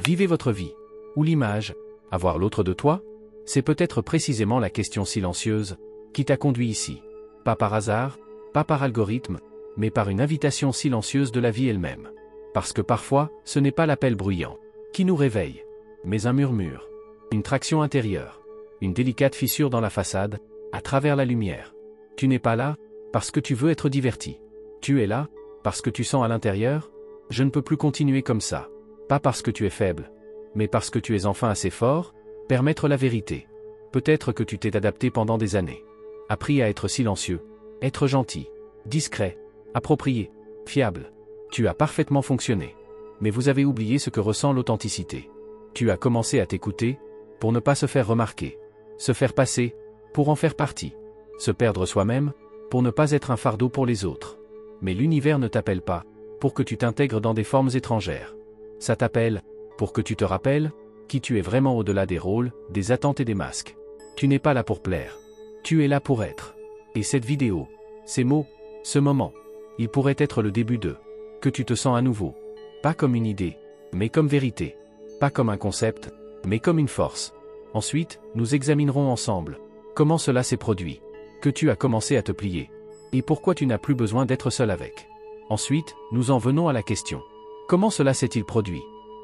Vivez votre vie. Ou l'image, avoir l'autre de toi? C'est peut-être précisément la question silencieuse qui t'a conduit ici. Pas par hasard, pas par algorithme, mais par une invitation silencieuse de la vie elle-même. Parce que parfois, ce n'est pas l'appel bruyant qui nous réveille, mais un murmure, une traction intérieure, une délicate fissure dans la façade, à travers la lumière. Tu n'es pas là parce que tu veux être diverti. Tu es là parce que tu sens à l'intérieur, je ne peux plus continuer comme ça. Pas parce que tu es faible, mais parce que tu es enfin assez fort, permettre la vérité. Peut-être que tu t'es adapté pendant des années. Appris à être silencieux, être gentil, discret, approprié, fiable. Tu as parfaitement fonctionné. Mais vous avez oublié ce que ressent l'authenticité. Tu as commencé à t'écouter, pour ne pas se faire remarquer. Se faire passer, pour en faire partie. Se perdre soi-même, pour ne pas être un fardeau pour les autres. Mais l'univers ne t'appelle pas, pour que tu t'intègres dans des formes étrangères. Ça t'appelle, pour que tu te rappelles, qui tu es vraiment au-delà des rôles, des attentes et des masques. Tu n'es pas là pour plaire. Tu es là pour être. Et cette vidéo, ces mots, ce moment, il pourrait être le début de que tu te sens à nouveau. Pas comme une idée, mais comme vérité. Pas comme un concept, mais comme une force. Ensuite, nous examinerons ensemble comment cela s'est produit, que tu as commencé à te plier, et pourquoi tu n'as plus besoin d'être seul avec. Ensuite, nous en venons à la question. Comment cela s'est-il produit?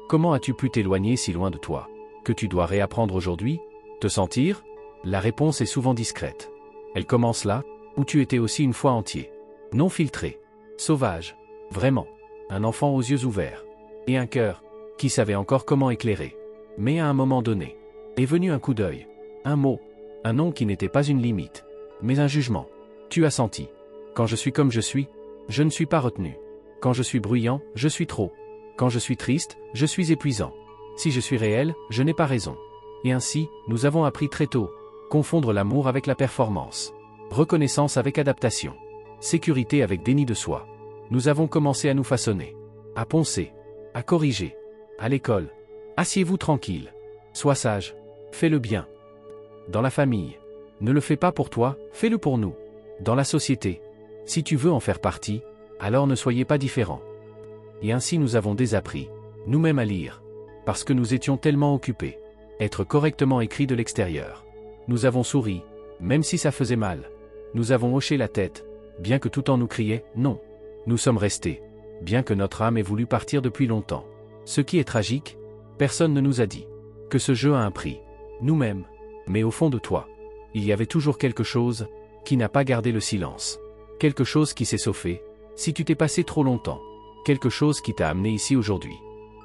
Comment as-tu pu t'éloigner si loin de toi? Que tu dois réapprendre aujourd'hui? Te sentir? La réponse est souvent discrète. Elle commence là, où tu étais aussi une fois entier. Non filtré. Sauvage. Vraiment. Un enfant aux yeux ouverts. Et un cœur, qui savait encore comment éclairer. Mais à un moment donné, est venu un coup d'œil. Un mot. Un nom qui n'était pas une limite. Mais un jugement. Tu as senti. Quand je suis comme je suis, je ne suis pas retenu. Quand je suis bruyant, je suis trop. Quand je suis triste, je suis épuisant. Si je suis réel, je n'ai pas raison. Et ainsi, nous avons appris très tôt. Confondre l'amour avec la performance. Reconnaissance avec adaptation. Sécurité avec déni de soi. Nous avons commencé à nous façonner. À poncer. À corriger. À l'école. Assieds-vous tranquille. Sois sage. Fais le bien. Dans la famille. Ne le fais pas pour toi, fais-le pour nous. Dans la société. Si tu veux en faire partie, alors ne soyez pas différents. Et ainsi nous avons désappris, nous-mêmes à lire. Parce que nous étions tellement occupés. Être correctement écrit de l'extérieur. Nous avons souri, même si ça faisait mal. Nous avons hoché la tête, bien que tout en nous criait « non ». Nous sommes restés, bien que notre âme ait voulu partir depuis longtemps. Ce qui est tragique, personne ne nous a dit que ce jeu a un prix. Nous-mêmes. Mais au fond de toi, il y avait toujours quelque chose qui n'a pas gardé le silence. Quelque chose qui s'est sauvé, si tu t'es passé trop longtemps. Quelque chose qui t'a amené ici aujourd'hui.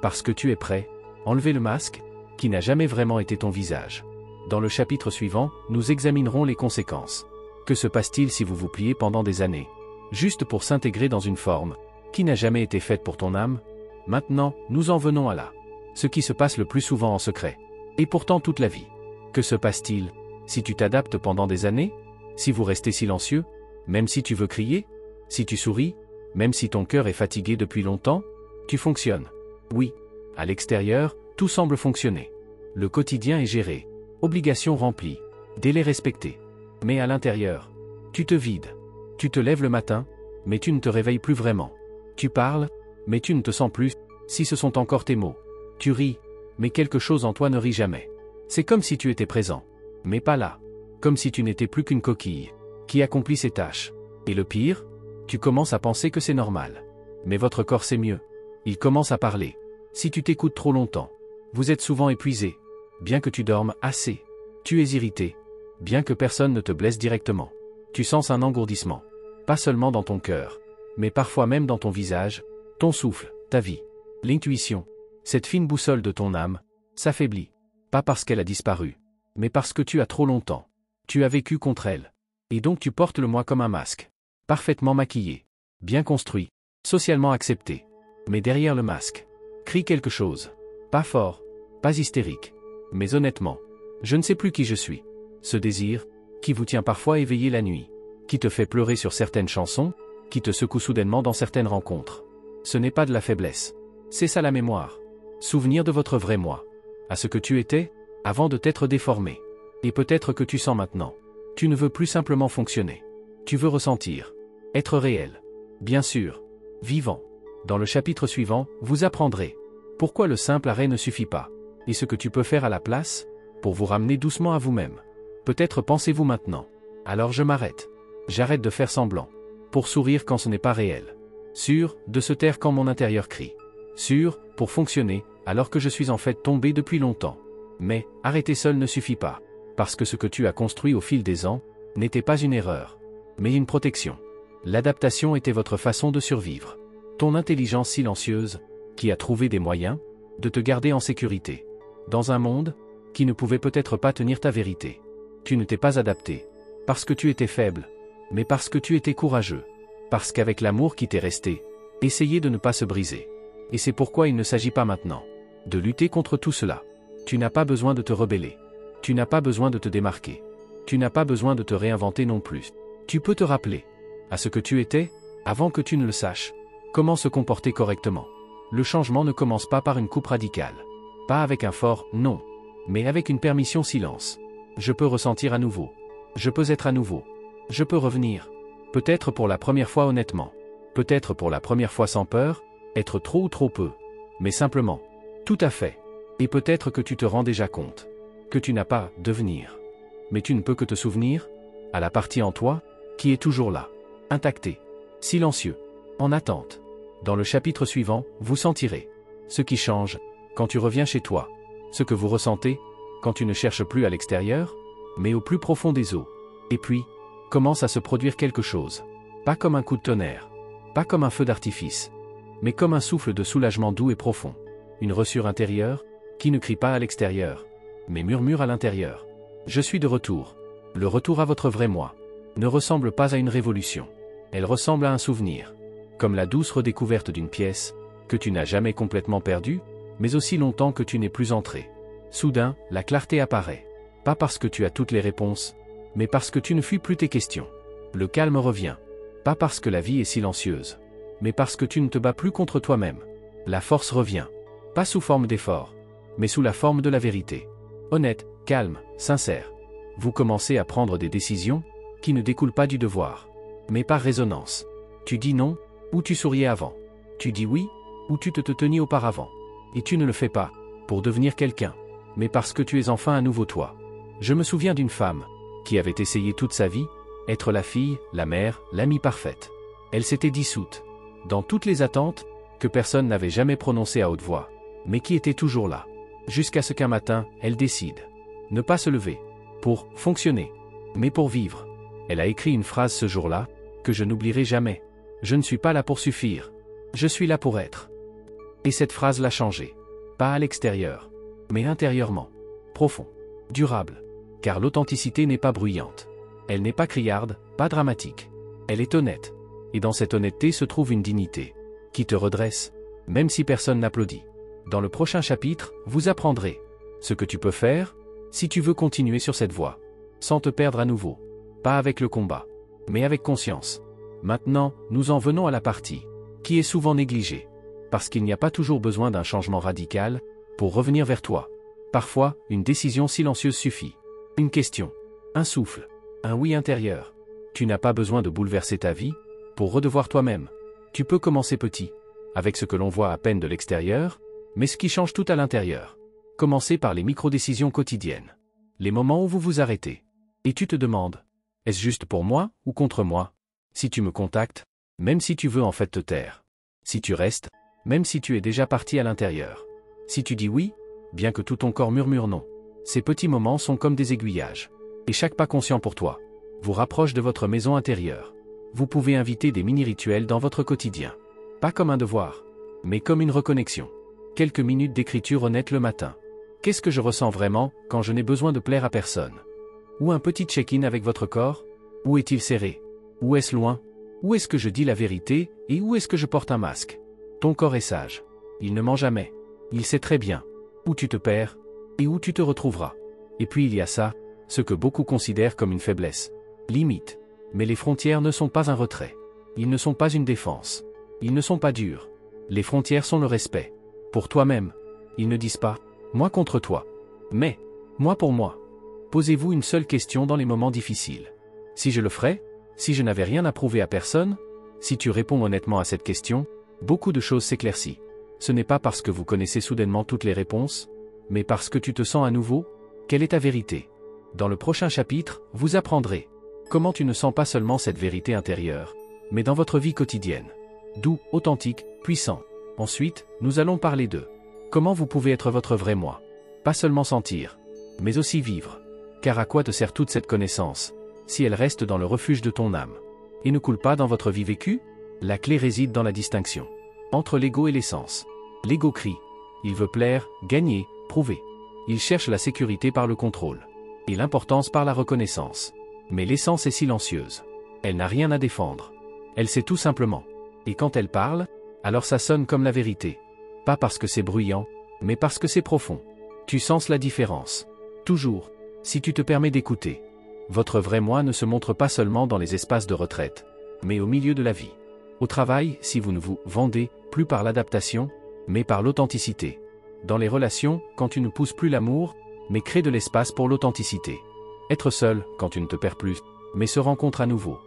Parce que tu es prêt, enlever le masque, qui n'a jamais vraiment été ton visage. Dans le chapitre suivant, nous examinerons les conséquences. Que se passe-t-il si vous vous pliez pendant des années, juste pour s'intégrer dans une forme, qui n'a jamais été faite pour ton âme? Maintenant, nous en venons à là. Ce qui se passe le plus souvent en secret. Et pourtant toute la vie. Que se passe-t-il si tu t'adaptes pendant des années? Si vous restez silencieux, même si tu veux crier? Si tu souris, même si ton cœur est fatigué depuis longtemps? Tu fonctionnes. Oui. À l'extérieur, tout semble fonctionner. Le quotidien est géré. Obligations remplies. Délais respectés. Mais à l'intérieur, tu te vides. Tu te lèves le matin, mais tu ne te réveilles plus vraiment. Tu parles, mais tu ne te sens plus, si ce sont encore tes mots. Tu ris, mais quelque chose en toi ne rit jamais. C'est comme si tu étais présent, mais pas là. Comme si tu n'étais plus qu'une coquille, qui accomplit ses tâches. Et le pire, tu commences à penser que c'est normal. Mais votre corps sait mieux. Il commence à parler. Si tu t'écoutes trop longtemps, vous êtes souvent épuisé. Bien que tu dormes assez. Tu es irrité. Bien que personne ne te blesse directement. Tu sens un engourdissement. Pas seulement dans ton cœur, mais parfois même dans ton visage, ton souffle, ta vie. L'intuition, cette fine boussole de ton âme, s'affaiblit. Pas parce qu'elle a disparu, mais parce que tu as trop longtemps. Tu as vécu contre elle. Et donc tu portes le moi comme un masque. Parfaitement maquillé. Bien construit. Socialement accepté. Mais derrière le masque, crie quelque chose. Pas fort. Pas hystérique. Mais honnêtement, je ne sais plus qui je suis. Ce désir, qui vous tient parfois éveillé la nuit, qui te fait pleurer sur certaines chansons, qui te secoue soudainement dans certaines rencontres. Ce n'est pas de la faiblesse. C'est ça la mémoire. Souvenir de votre vrai moi. À ce que tu étais, avant de t'être déformé. Et peut-être que tu sens maintenant. Tu ne veux plus simplement fonctionner. Tu veux ressentir. Être réel. Bien sûr. Vivant. Dans le chapitre suivant, vous apprendrez Pourquoi le simple arrêt ne suffit pas? Et ce que tu peux faire à la place? Pour vous ramener doucement à vous-même. Peut-être pensez-vous maintenant. Alors je m'arrête. J'arrête de faire semblant. Pour sourire quand ce n'est pas réel. Sûr, de se taire quand mon intérieur crie. Sûr, pour fonctionner, alors que je suis en fait tombé depuis longtemps. Mais, arrêter seul ne suffit pas. Parce que ce que tu as construit au fil des ans, n'était pas une erreur. Mais une protection. L'adaptation était votre façon de survivre. Ton intelligence silencieuse, qui a trouvé des moyens, de te garder en sécurité. Dans un monde, qui ne pouvait peut-être pas tenir ta vérité. Tu ne t'es pas adapté. Parce que tu étais faible. Mais parce que tu étais courageux. Parce qu'avec l'amour qui t'est resté, essayez de ne pas se briser. Et c'est pourquoi il ne s'agit pas maintenant de lutter contre tout cela. Tu n'as pas besoin de te rebeller. Tu n'as pas besoin de te démarquer. Tu n'as pas besoin de te réinventer non plus. Tu peux te rappeler à ce que tu étais, avant que tu ne le saches. Comment se comporter correctement. Le changement ne commence pas par une coupe radicale. Pas avec un fort « non », mais avec une permission silence. Je peux ressentir à nouveau. Je peux être à nouveau. Je peux revenir. Peut-être pour la première fois honnêtement. Peut-être pour la première fois sans peur, être trop ou trop peu. Mais simplement. Tout à fait. Et peut-être que tu te rends déjà compte. Que tu n'as pas « devenir ». Mais tu ne peux que te souvenir, à la partie en toi, qui est toujours là. Intacté. Silencieux. En attente. Dans le chapitre suivant, vous sentirez ce qui change, quand tu reviens chez toi. Ce que vous ressentez, quand tu ne cherches plus à l'extérieur, mais au plus profond des eaux. Et puis, commence à se produire quelque chose. Pas comme un coup de tonnerre. Pas comme un feu d'artifice. Mais comme un souffle de soulagement doux et profond. Une reçure intérieure, qui ne crie pas à l'extérieur, mais murmure à l'intérieur. Je suis de retour. Le retour à votre vrai moi. Ne ressemble pas à une révolution. Elle ressemble à un souvenir. Comme la douce redécouverte d'une pièce, que tu n'as jamais complètement perdue, mais aussi longtemps que tu n'es plus entré. Soudain, la clarté apparaît. Pas parce que tu as toutes les réponses, mais parce que tu ne fuis plus tes questions. Le calme revient. Pas parce que la vie est silencieuse, mais parce que tu ne te bats plus contre toi-même. La force revient. Pas sous forme d'effort, mais sous la forme de la vérité. Honnête, calme, sincère. Vous commencez à prendre des décisions, qui ne découlent pas du devoir, mais par résonance. Tu dis non, ou tu souriais avant. Tu dis oui, ou tu te tenis auparavant. Et tu ne le fais pas, pour devenir quelqu'un, mais parce que tu es enfin un nouveau toi. Je me souviens d'une femme, qui avait essayé toute sa vie, être la fille, la mère, l'amie parfaite. Elle s'était dissoute, dans toutes les attentes, que personne n'avait jamais prononcées à haute voix, mais qui étaient toujours là. Jusqu'à ce qu'un matin, elle décide. Ne pas se lever, pour fonctionner, mais pour vivre. Elle a écrit une phrase ce jour-là, que je n'oublierai jamais. Je ne suis pas là pour suffire. Je suis là pour être. Et cette phrase l'a changé. Pas à l'extérieur, mais intérieurement. Profond. Durable. Car l'authenticité n'est pas bruyante. Elle n'est pas criarde, pas dramatique. Elle est honnête. Et dans cette honnêteté se trouve une dignité, qui te redresse, même si personne n'applaudit. Dans le prochain chapitre, vous apprendrez ce que tu peux faire, si tu veux continuer sur cette voie, sans te perdre à nouveau. Pas avec le combat, mais avec conscience. Maintenant, nous en venons à la partie, qui est souvent négligée. Parce qu'il n'y a pas toujours besoin d'un changement radical, pour revenir vers toi. Parfois, une décision silencieuse suffit. Une question, un souffle, un oui intérieur. Tu n'as pas besoin de bouleverser ta vie, pour redevoir toi-même. Tu peux commencer petit, avec ce que l'on voit à peine de l'extérieur, mais ce qui change tout à l'intérieur. Commencez par les micro-décisions quotidiennes. Les moments où vous vous arrêtez. Et tu te demandes, est-ce juste pour moi, ou contre moi? Si tu me contactes, même si tu veux en fait te taire. Si tu restes, même si tu es déjà parti à l'intérieur. Si tu dis oui, bien que tout ton corps murmure non. Ces petits moments sont comme des aiguillages. Et chaque pas conscient pour toi vous rapproche de votre maison intérieure. Vous pouvez inviter des mini-rituels dans votre quotidien. Pas comme un devoir, mais comme une reconnexion. Quelques minutes d'écriture honnête le matin. Qu'est-ce que je ressens vraiment, quand je n'ai besoin de plaire à personne? Ou un petit check-in avec votre corps? Où est-il serré? Où est-ce loin? Où est-ce que je dis la vérité, et où est-ce que je porte un masque? Ton corps est sage. Il ne ment jamais. Il sait très bien où tu te perds, et où tu te retrouveras. Et puis il y a ça, ce que beaucoup considèrent comme une faiblesse. Limite. Mais les frontières ne sont pas un retrait. Ils ne sont pas une défense. Ils ne sont pas durs. Les frontières sont le respect. Pour toi-même. Ils ne disent pas « moi contre toi », mais « moi pour moi ». Posez-vous une seule question dans les moments difficiles. Si je le ferais, si je n'avais rien à prouver à personne, si tu réponds honnêtement à cette question, beaucoup de choses s'éclaircissent. Ce n'est pas parce que vous connaissez soudainement toutes les réponses, mais parce que tu te sens à nouveau. Quelle est ta vérité? Dans le prochain chapitre, vous apprendrez comment tu ne sens pas seulement cette vérité intérieure, mais dans votre vie quotidienne. Doux, authentique, puissant. Ensuite, nous allons parler de comment vous pouvez être votre vrai moi. Pas seulement sentir, mais aussi vivre. Car à quoi te sert toute cette connaissance, si elle reste dans le refuge de ton âme, et ne coule pas dans votre vie vécue? La clé réside dans la distinction entre l'ego et l'essence. L'ego crie. Il veut plaire, gagner, prouver. Il cherche la sécurité par le contrôle, et l'importance par la reconnaissance. Mais l'essence est silencieuse. Elle n'a rien à défendre. Elle sait tout simplement. Et quand elle parle, alors ça sonne comme la vérité. Pas parce que c'est bruyant, mais parce que c'est profond. Tu sens la différence. Toujours, si tu te permets d'écouter. Votre vrai moi ne se montre pas seulement dans les espaces de retraite, mais au milieu de la vie. Au travail, si vous ne vous vendez plus par l'adaptation, mais par l'authenticité. Dans les relations, quand tu ne pousses plus l'amour, mais crée de l'espace pour l'authenticité. Être seul, quand tu ne te perds plus, mais se rencontre à nouveau.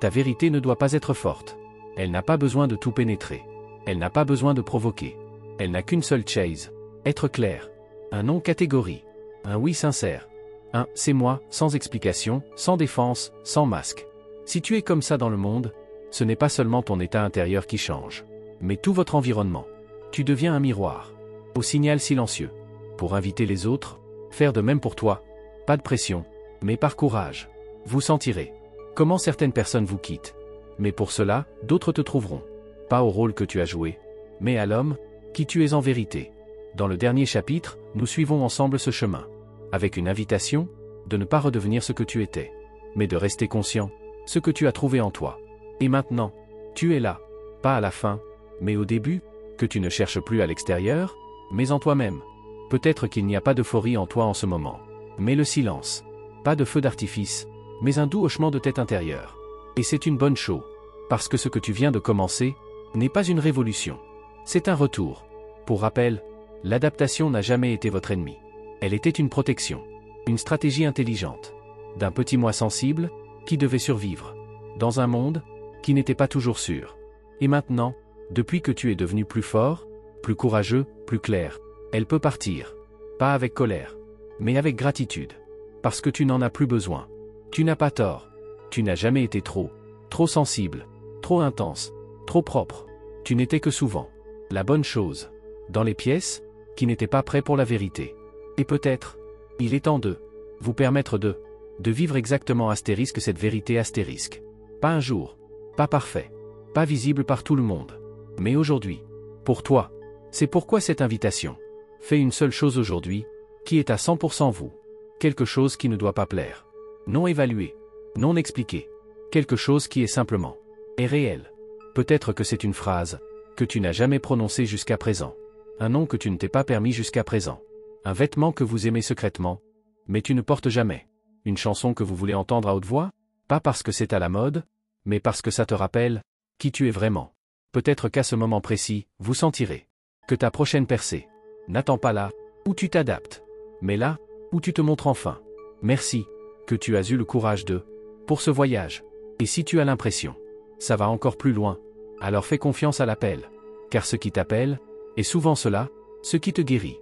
Ta vérité ne doit pas être forte. Elle n'a pas besoin de tout pénétrer. Elle n'a pas besoin de provoquer. Elle n'a qu'une seule chase. Être clair. Un non catégorie. Un oui sincère. Un « c'est moi », sans explication, sans défense, sans masque. Si tu es comme ça dans le monde, ce n'est pas seulement ton état intérieur qui change, mais tout votre environnement. Tu deviens un miroir. Au signal silencieux. Pour inviter les autres, faire de même pour toi. Pas de pression, mais par courage. Vous sentirez comment certaines personnes vous quittent. Mais pour cela, d'autres te trouveront. Pas au rôle que tu as joué, mais à l'homme qui tu es en vérité. Dans le dernier chapitre, nous suivons ensemble ce chemin. Avec une invitation, de ne pas redevenir ce que tu étais, mais de rester conscient, ce que tu as trouvé en toi. Et maintenant, tu es là, pas à la fin, mais au début, que tu ne cherches plus à l'extérieur, mais en toi-même. Peut-être qu'il n'y a pas d'euphorie en toi en ce moment, mais le silence. Pas de feu d'artifice, mais un doux hochement de tête intérieure. Et c'est une bonne chose, parce que ce que tu viens de commencer, n'est pas une révolution. C'est un retour. Pour rappel, l'adaptation n'a jamais été votre ennemi. Elle était une protection, une stratégie intelligente, d'un petit moi sensible, qui devait survivre, dans un monde, qui n'était pas toujours sûr. Et maintenant, depuis que tu es devenu plus fort, plus courageux, plus clair, elle peut partir. Pas avec colère, mais avec gratitude. Parce que tu n'en as plus besoin. Tu n'as pas tort. Tu n'as jamais été trop sensible, trop intense, trop propre. Tu n'étais que souvent la bonne chose, dans les pièces, qui n'étaient pas prêts pour la vérité. Et peut-être, il est temps de vous permettre de vivre exactement astérisque cette vérité astérisque. Pas un jour, pas parfait, pas visible par tout le monde, mais aujourd'hui, pour toi. C'est pourquoi cette invitation. Fais une seule chose aujourd'hui, qui est à 100% vous. Quelque chose qui ne doit pas plaire. Non évalué, non expliqué. Quelque chose qui est simplement est réel. Peut-être que c'est une phrase que tu n'as jamais prononcée jusqu'à présent. Un nom que tu ne t'es pas permis jusqu'à présent. Un vêtement que vous aimez secrètement, mais tu ne portes jamais. Une chanson que vous voulez entendre à haute voix, pas parce que c'est à la mode, mais parce que ça te rappelle qui tu es vraiment. Peut-être qu'à ce moment précis, vous sentirez que ta prochaine percée n'attend pas là où tu t'adaptes, mais là où tu te montres enfin. Merci, que tu as eu le courage pour ce voyage. Et si tu as l'impression, ça va encore plus loin, alors fais confiance à l'appel. Car ce qui t'appelle, est souvent cela, ce qui te guérit.